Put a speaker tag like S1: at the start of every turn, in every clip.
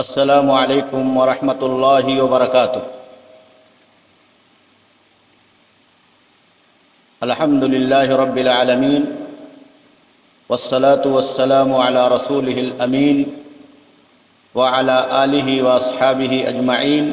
S1: السلام علیکم ورحمۃ اللہ وبرکاتہ۔ الحمد للہ رب العالمین والصلاة والسلام علی رسولہ الامین وعلی آلہ واصحابہ اجمعین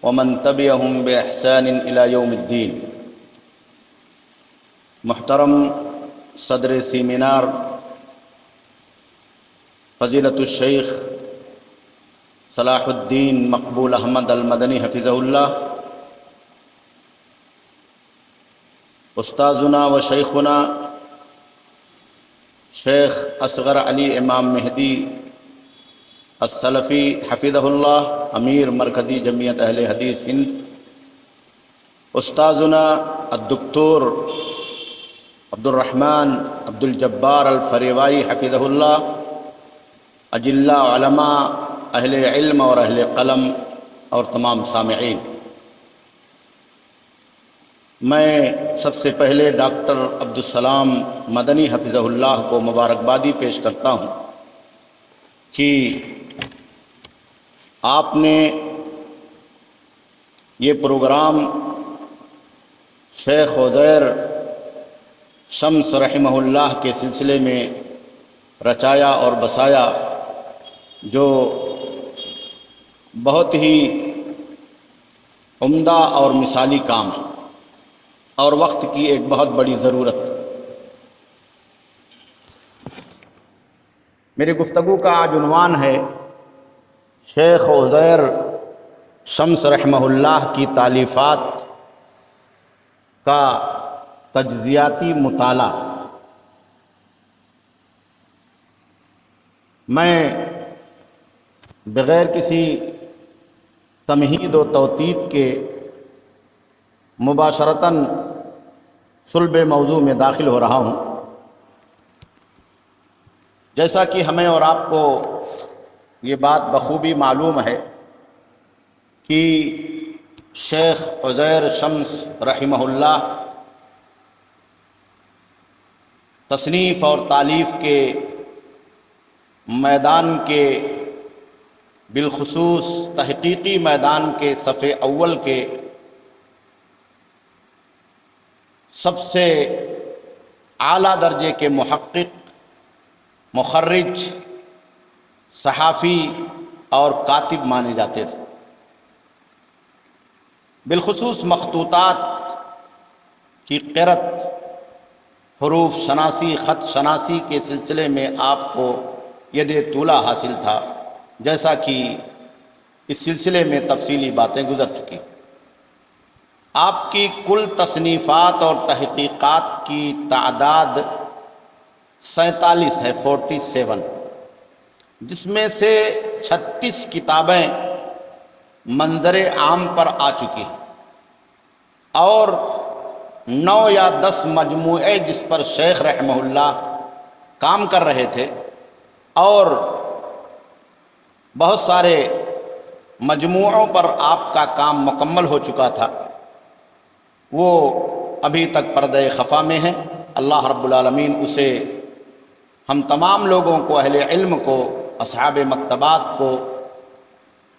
S1: ومن تبعہم باحسان الی یوم الدین۔ محترم صدر سیمینار فضیلت الشیخ صلاح الدین مقبول احمد المدنی حفظہ اللہ، استاذنا و شیخنا شیخ اصغر علی امام مہدی السلفی حفظہ اللہ، امیر مرکزی جمعیت اہل حدیث ہند، استاذنا الدکتور عبدالرحمن عبدالجبار الفریوائی حفظہ اللہ، اجلاء علماء اہل علم اور اہل قلم اور تمام سامعین، میں سب سے پہلے ڈاکٹر عبدالسلام مدنی حفظہ اللہ کو مبارکبادی پیش کرتا ہوں کہ آپ نے یہ پروگرام شیخ عزیر شمس رحمہ اللہ کے سلسلے میں رچایا اور بسایا، جو بہت ہی عمدہ اور مثالی کام ہے اور وقت کی ایک بہت بڑی ضرورت۔ میری گفتگو کا آج عنوان ہے شیخ عزیر شمس رحمہ اللہ کی تالیفات کا تجزیاتی مطالعہ۔ میں بغیر کسی تمہید و توطید کے مباشرتاً صلب موضوع میں داخل ہو رہا ہوں۔ جیسا کہ ہمیں اور آپ کو یہ بات بخوبی معلوم ہے کہ شیخ عزیر شمس رحمہ اللہ تصنیف اور تالیف کے میدان کے، بالخصوص تحقیقی میدان کے صف اول کے سب سے اعلیٰ درجے کے محقق، مخرج، صحافی اور کاتب مانے جاتے تھے۔ بالخصوص مخطوطات کی قرأت، حروف شناسی، خط شناسی کے سلسلے میں آپ کو ید طولہ حاصل تھا، جیسا کہ اس سلسلے میں تفصیلی باتیں گزر چکی۔ آپ کی کل تصنیفات اور تحقیقات کی تعداد 47 ہے، 47، جس میں سے 36 کتابیں منظر عام پر آ چکی ہیں اور 9 یا 10 مجموعے جس پر شیخ رحمہ اللہ کام کر رہے تھے، اور بہت سارے مجموعوں پر آپ کا کام مکمل ہو چکا تھا، وہ ابھی تک پردہ خفا میں ہیں۔ اللہ رب العالمین اسے ہم تمام لوگوں کو، اہل علم کو، اصحاب مکتبات کو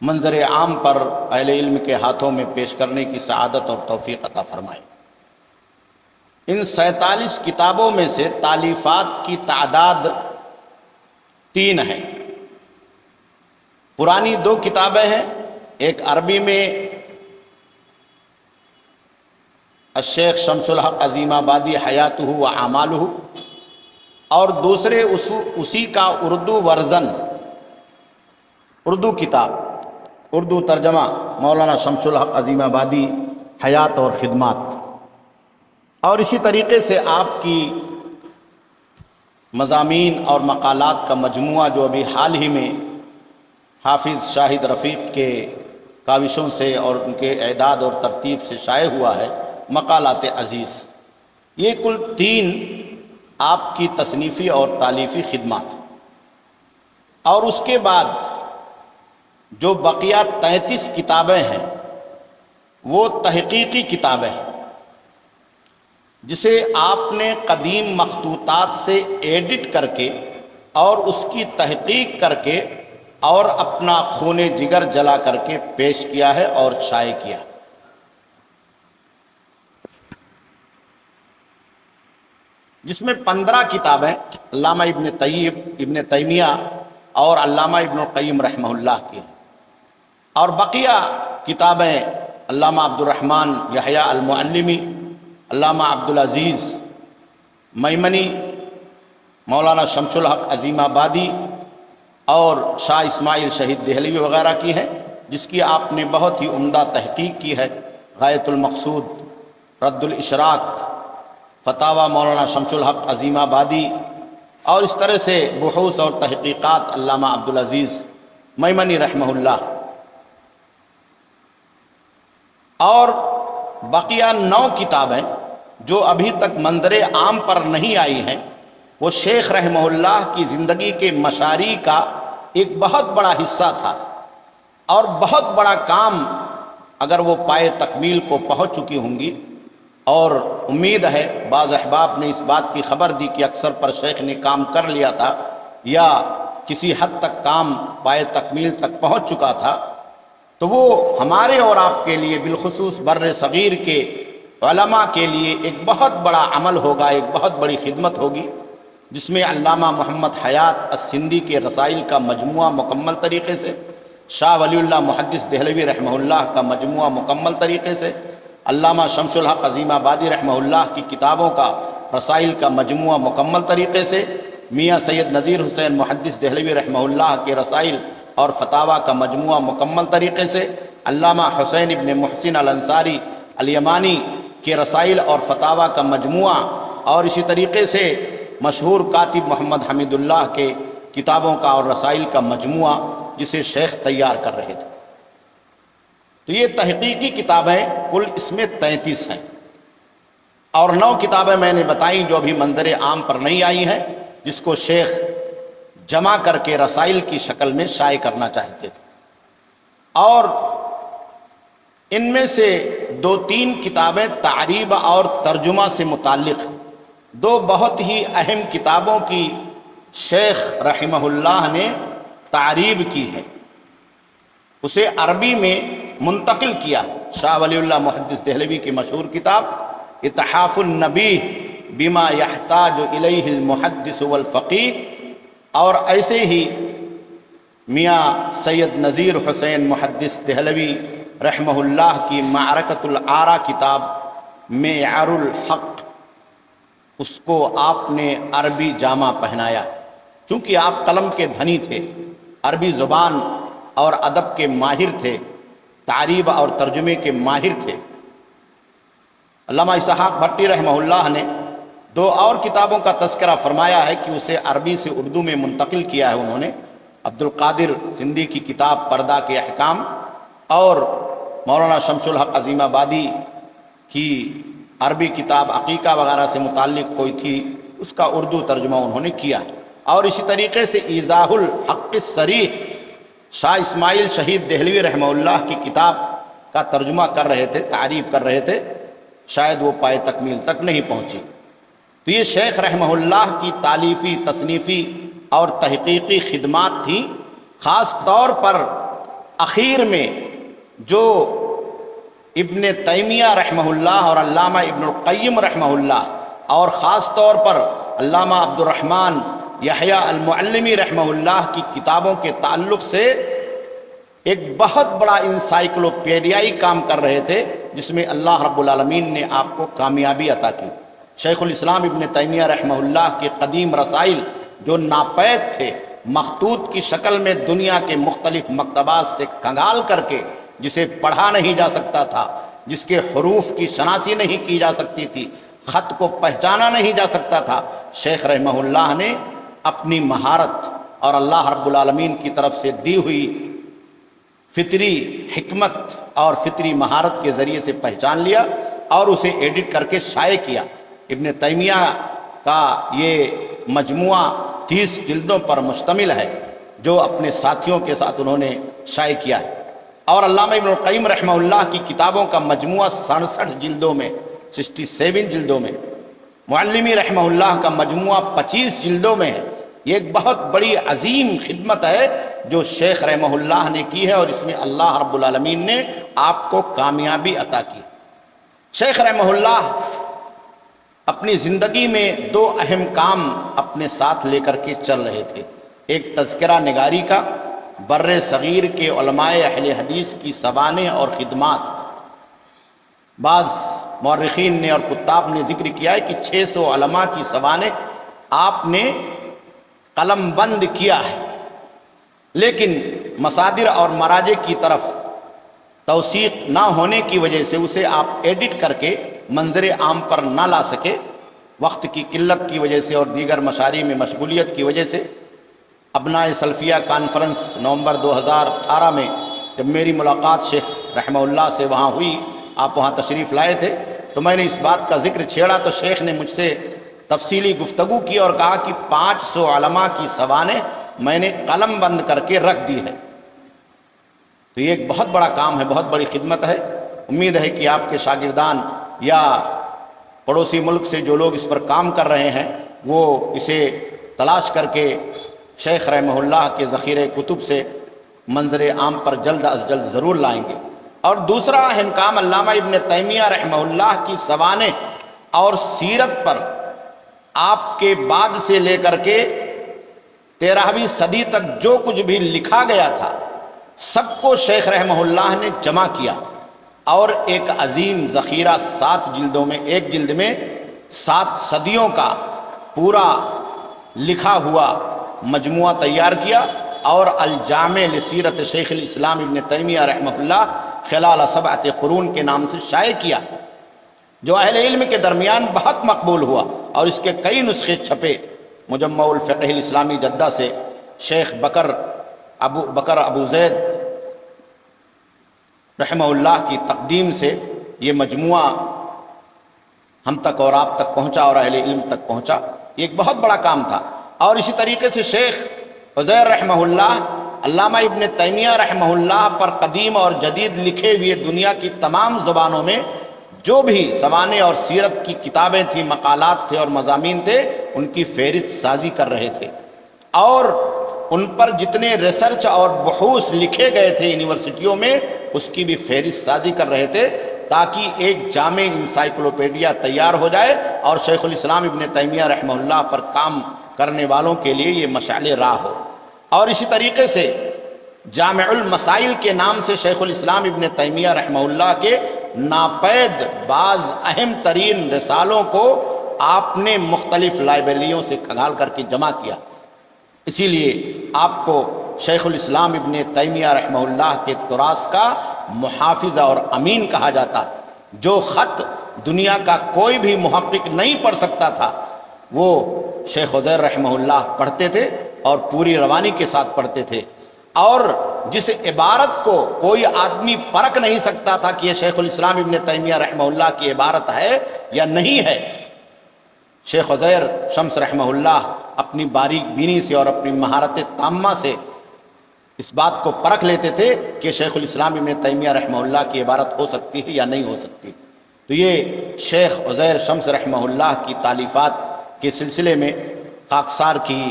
S1: منظر عام پر اہل علم کے ہاتھوں میں پیش کرنے کی سعادت اور توفیق عطا فرمائے۔ ان 47 کتابوں میں سے تالیفات کی تعداد 3 ہے۔ پرانی 2 کتابیں ہیں، ایک عربی میں الشیخ شمس الحق عظیم آبادی حیاتہ و اعمالہ، اور دوسرے اسی کا اردو ورژن، اردو کتاب، اردو ترجمہ مولانا شمس الحق عظیم آبادی حیات اور خدمات۔ اور اسی طریقے سے آپ کی مضامین اور مقالات کا مجموعہ جو ابھی حال ہی میں حافظ شاہد رفیق کے کاوشوں سے اور ان کے اعداد اور ترتیب سے شائع ہوا ہے، مقالات عزیز۔ یہ کل 3 آپ کی تصنیفی اور تالیفی خدمات، اور اس کے بعد جو بقیہ 33 کتابیں ہیں وہ تحقیقی کتابیں ہیں، جسے آپ نے قدیم مخطوطات سے ایڈٹ کر کے اور اس کی تحقیق کر کے اور اپنا خون جگر جلا کر کے پیش کیا ہے اور شائع کیا۔ جس میں 15 کتابیں علامہ ابن تیمیہ اور علامہ ابن القیم رحمہ اللہ کی ہیں، اور بقیہ کتابیں علامہ عبد الرحمن یحییٰ المعلمی، علامہ عبدالعزیز میمنی، مولانا شمس الحق عظیم آبادی اور شاہ اسماعیل شہید دہلوی وغیرہ کی ہیں، جس کی آپ نے بہت ہی عمدہ تحقیق کی ہے۔ غایۃ المقصود، رد الاشراق، فتاوی مولانا شمس الحق عظیم آبادی، اور اس طرح سے بحوث اور تحقیقات علامہ عبدالعزیز میمنی رحمہ اللہ، اور بقیہ 9 کتابیں جو ابھی تک منظر عام پر نہیں آئی ہیں، وہ شیخ رحمہ اللہ کی زندگی کے مشاری کا ایک بہت بڑا حصہ تھا، اور بہت بڑا کام اگر وہ پائے تکمیل کو پہنچ چکی ہوں گی، اور امید ہے بعض احباب نے اس بات کی خبر دی کہ اکثر پر شیخ نے کام کر لیا تھا یا کسی حد تک کام پائے تکمیل تک پہنچ چکا تھا، تو وہ ہمارے اور آپ کے لیے بالخصوص بر صغیر کے علماء کے لیے ایک بہت بڑا عمل ہوگا، ایک بہت بڑی خدمت ہوگی، جس میں علامہ محمد حیات السندی کے رسائل کا مجموعہ مکمل طریقے سے، شاہ ولی اللہ محدث دہلوی رحمہ اللہ کا مجموعہ مکمل طریقے سے، علامہ شمس الحق عظیم آبادی رحمہ اللہ کی کتابوں کا رسائل کا مجموعہ مکمل طریقے سے، میاں سید نذیر حسین محدث دہلوی رحمہ اللہ کے رسائل اور فتاوی کا مجموعہ مکمل طریقے سے، علامہ حسین ابن محسن الانصاری الیمانی کے رسائل اور فتاوی کا مجموعہ، اور اسی طریقے سے مشہور کاتب محمد حمید اللہ کے کتابوں کا اور رسائل کا مجموعہ، جسے شیخ تیار کر رہے تھے۔ تو یہ تحقیقی کتابیں کل اس میں 33 ہیں، اور 9 کتابیں میں نے بتائیں جو ابھی منظر عام پر نہیں آئی ہیں، جس کو شیخ جمع کر کے رسائل کی شکل میں شائع کرنا چاہتے تھے۔ اور ان میں سے 2-3 کتابیں تعریب اور ترجمہ سے متعلق ہیں۔ 2 بہت ہی اہم کتابوں کی شیخ رحمہ اللہ نے تعریب کی ہے، اسے عربی میں منتقل کیا۔ شاہ ولی اللہ محدث دہلوی کی مشہور کتاب اتحاف النبیہ بما یحتاج الیہ المحدث والفقیہ، اور ایسے ہی میاں سید نذیر حسین محدث دہلوی رحمہ اللہ کی معرکۃ الآراء کتاب معیار الحق، اس کو آپ نے عربی جامہ پہنایا، چونکہ آپ قلم کے دھنی تھے، عربی زبان اور ادب کے ماہر تھے، تعریب اور ترجمے کے ماہر تھے۔ علامہ اسحاق بھٹی رحمہ اللہ نے 2 اور کتابوں کا تذکرہ فرمایا ہے کہ اسے عربی سے اردو میں منتقل کیا ہے انہوں نے، عبد القادر سندھی کی کتاب پردہ کے احکام، اور مولانا شمس الحق عظیم آبادی کی عربی کتاب عقیقہ وغیرہ سے متعلق کوئی تھی، اس کا اردو ترجمہ انہوں نے کیا۔ اور اسی طریقے سے ایضاح الحق الصریح، شاہ اسماعیل شہید دہلوی رحمہ اللہ کی کتاب کا ترجمہ کر رہے تھے، تعریب کر رہے تھے، شاید وہ پائے تکمیل تک نہیں پہنچی۔ تو یہ شیخ رحمہ اللہ کی تالیفی، تصنیفی اور تحقیقی خدمات تھیں۔ خاص طور پر اخیر میں جو ابن تیمیہ رحمہ اللہ اور علامہ ابن القیم رحمہ اللہ، اور خاص طور پر علامہ عبد الرحمن یحییٰ المعلمی رحمہ اللہ کی کتابوں کے تعلق سے ایک بہت بڑا انسائکلوپیڈیائی کام کر رہے تھے، جس میں اللہ رب العالمین نے آپ کو کامیابی عطا کی۔ شیخ الاسلام ابن تیمیہ رحمہ اللہ کے قدیم رسائل جو ناپید تھے، مخطوط کی شکل میں دنیا کے مختلف مکتبات سے کنگال کر کے، جسے پڑھا نہیں جا سکتا تھا، جس کے حروف کی شناسی نہیں کی جا سکتی تھی، خط کو پہچانا نہیں جا سکتا تھا، شیخ رحمہ اللہ نے اپنی مہارت اور اللہ رب العالمین کی طرف سے دی ہوئی فطری حکمت اور فطری مہارت کے ذریعے سے پہچان لیا اور اسے ایڈٹ کر کے شائع کیا۔ ابن تیمیہ کا یہ مجموعہ 30 جلدوں پر مشتمل ہے، جو اپنے ساتھیوں کے ساتھ انہوں نے شائع کیا ہے۔ اور علامہ ابن القیم رحمہ اللہ کی کتابوں کا مجموعہ 67 جلدوں میں، 67 جلدوں میں، معلمی رحمہ اللہ کا مجموعہ 25 جلدوں میں ہے، یہ ایک بہت بڑی عظیم خدمت ہے جو شیخ رحمہ اللہ نے کی ہے، اور اس میں اللہ رب العالمین نے آپ کو کامیابی عطا کی۔ شیخ رحمہ اللہ اپنی زندگی میں دو اہم کام اپنے ساتھ لے کر کے چل رہے تھے، ایک تذکرہ نگاری کا، بر صغیر کے علماء اہل حدیث کی سوانح اور خدمات۔ بعض مورخین نے اور کتاب نے ذکر کیا ہے کہ 600 علماء کی سوانح آپ نے قلم بند کیا ہے، لیکن مصادر اور مراجع کی طرف توثیق نہ ہونے کی وجہ سے اسے آپ ایڈٹ کر کے منظر عام پر نہ لا سکے، وقت کی قلت کی وجہ سے اور دیگر مشاغل میں مشغولیت کی وجہ سے۔ ابنائے سلفیہ کانفرنس نومبر 2018 میں جب میری ملاقات شیخ رحمہ اللہ سے وہاں ہوئی، آپ وہاں تشریف لائے تھے، تو میں نے اس بات کا ذکر چھیڑا تو شیخ نے مجھ سے تفصیلی گفتگو کی اور کہا کہ 500 علماء کی سوانح میں نے قلم بند کر کے رکھ دی ہے۔ تو یہ ایک بہت بڑا کام ہے، بہت بڑی خدمت ہے۔ امید ہے کہ آپ کے شاگردان یا پڑوسی ملک سے جو لوگ اس پر کام کر رہے ہیں وہ اسے تلاش کر کے شیخ رحمہ اللہ کے ذخیرہ کتب سے منظر عام پر جلد از جلد ضرور لائیں گے۔ اور دوسرا اہم کام علامہ ابن تیمیہ رحمہ اللہ کی سوانح اور سیرت پر آپ کے بعد سے لے کر کے 13ویں صدی تک جو کچھ بھی لکھا گیا تھا سب کو شیخ رحمہ اللہ نے جمع کیا، اور ایک عظیم ذخیرہ 7 جلدوں میں، ایک جلد میں 7 صدیوں کا پورا لکھا ہوا مجموعہ تیار کیا، اور الجامع لسیرت شیخ الاسلام ابن تیمیہ رحمہ اللہ خلال 7 قرون کے نام سے شائع کیا، جو اہل علم کے درمیان بہت مقبول ہوا، اور اس کے کئی نسخے چھپے۔ مجمع الفقہ الاسلامی جدہ سے شیخ بکر ابو زید رحمہ اللہ کی تقدیم سے یہ مجموعہ ہم تک اور آپ تک پہنچا اور اہل علم تک پہنچا۔ یہ ایک بہت بڑا کام تھا۔ اور اسی طریقے سے شیخ عزیر رحمہ اللہ علامہ ابن تیمیہ رحمہ اللہ پر قدیم اور جدید لکھے ہوئے دنیا کی تمام زبانوں میں جو بھی سوانح اور سیرت کی کتابیں تھیں، مقالات تھے اور مضامین تھے، ان کی فہرست سازی کر رہے تھے، اور ان پر جتنے ریسرچ اور بحوث لکھے گئے تھے یونیورسٹیوں میں اس کی بھی فہرست سازی کر رہے تھے، تاکہ ایک جامع انسائکلوپیڈیا تیار ہو جائے اور شیخ الاسلام ابن تیمیہ رحمہ اللہ پر کام کرنے والوں کے لیے یہ مشعل راہ ہو۔ اور اسی طریقے سے جامع المسائل کے نام سے شیخ الاسلام ابن تیمیہ رحمہ اللہ کے ناپید بعض اہم ترین رسالوں کو آپ نے مختلف لائبریریوں سے کھنگال کر کے جمع کیا۔ اسی لیے آپ کو شیخ الاسلام ابن تیمیہ رحمہ اللہ کے تراث کا محافظ اور امین کہا جاتا۔ جو خط دنیا کا کوئی بھی محقق نہیں پڑھ سکتا تھا وہ شیخ عزیر رحمہ اللہ پڑھتے تھے، اور پوری روانی کے ساتھ پڑھتے تھے، اور جس عبارت کو کوئی آدمی پرکھ نہیں سکتا تھا کہ یہ شیخ الاسلام ابن تیمیہ رحمہ اللہ کی عبارت ہے یا نہیں ہے، شیخ عزیر شمس رحمہ اللہ اپنی باریک بینی سے اور اپنی مہارت تامہ سے اس بات کو پرکھ لیتے تھے کہ شیخ الاسلام ابن تیمیہ رحمہ اللہ کی عبارت ہو سکتی ہے یا نہیں ہو سکتی۔ تو یہ شیخ عزیر شمس رحمہ اللہ کی تالیفات کے سلسلے میں خاکسار کی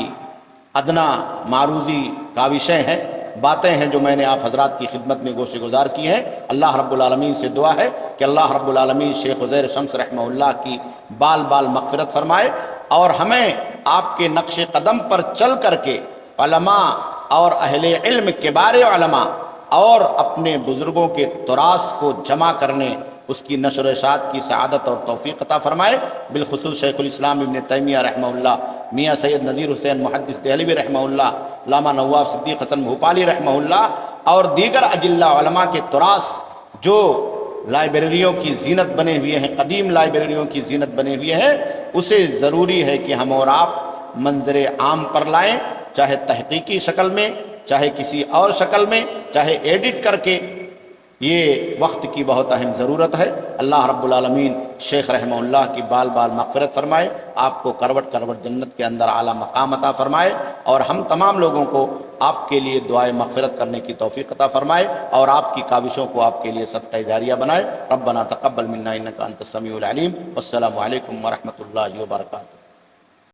S1: ادنا معروضی کاوشیں ہیں، باتیں ہیں جو میں نے آپ حضرات کی خدمت میں گوشِ گزار کی ہیں۔ اللہ رب العالمین سے دعا ہے کہ اللہ رب العالمین شیخ عزیر شمس رحمہ اللہ کی بال بال مغفرت فرمائے، اور ہمیں آپ کے نقش قدم پر چل کر کے علماء اور اہل علم کبار علماء اور اپنے بزرگوں کے تراث کو جمع کرنے، اس کی نشر و اشاعت کی سعادت اور توفیق عطا فرمائے۔ بالخصوص شیخ الاسلام ابن تیمیہ رحمہ اللہ، میاں سید نذیر حسین محدث دہلوی رحمہ اللہ، علامہ نواف صدیق حسن بھوپالی رحمہ اللہ، اور دیگر اجلاء علماء کے تراث جو لائبریریوں کی زینت بنے ہوئے ہیں، قدیم لائبریریوں کی زینت بنے ہوئے ہیں، اسے ضروری ہے کہ ہم اور آپ منظر عام پر لائیں، چاہے تحقیقی شکل میں، چاہے کسی اور شکل میں، چاہے ایڈٹ کر کے۔ یہ وقت کی بہت اہم ضرورت ہے۔ اللہ رب العالمین شیخ رحمہ اللہ کی بال بال مغفرت فرمائے، آپ کو کروٹ کروٹ جنت کے اندر اعلیٰ مقام عطا فرمائے، اور ہم تمام لوگوں کو آپ کے لیے دعائے مغفرت کرنے کی توفیق عطا فرمائے، اور آپ کی کاوشوں کو آپ کے لیے صدقہ جاریہ بنائے۔ ربنا تقبل منا انک انت السمیع العلیم، والسلام علیکم ورحمۃ اللہ وبرکاتہ۔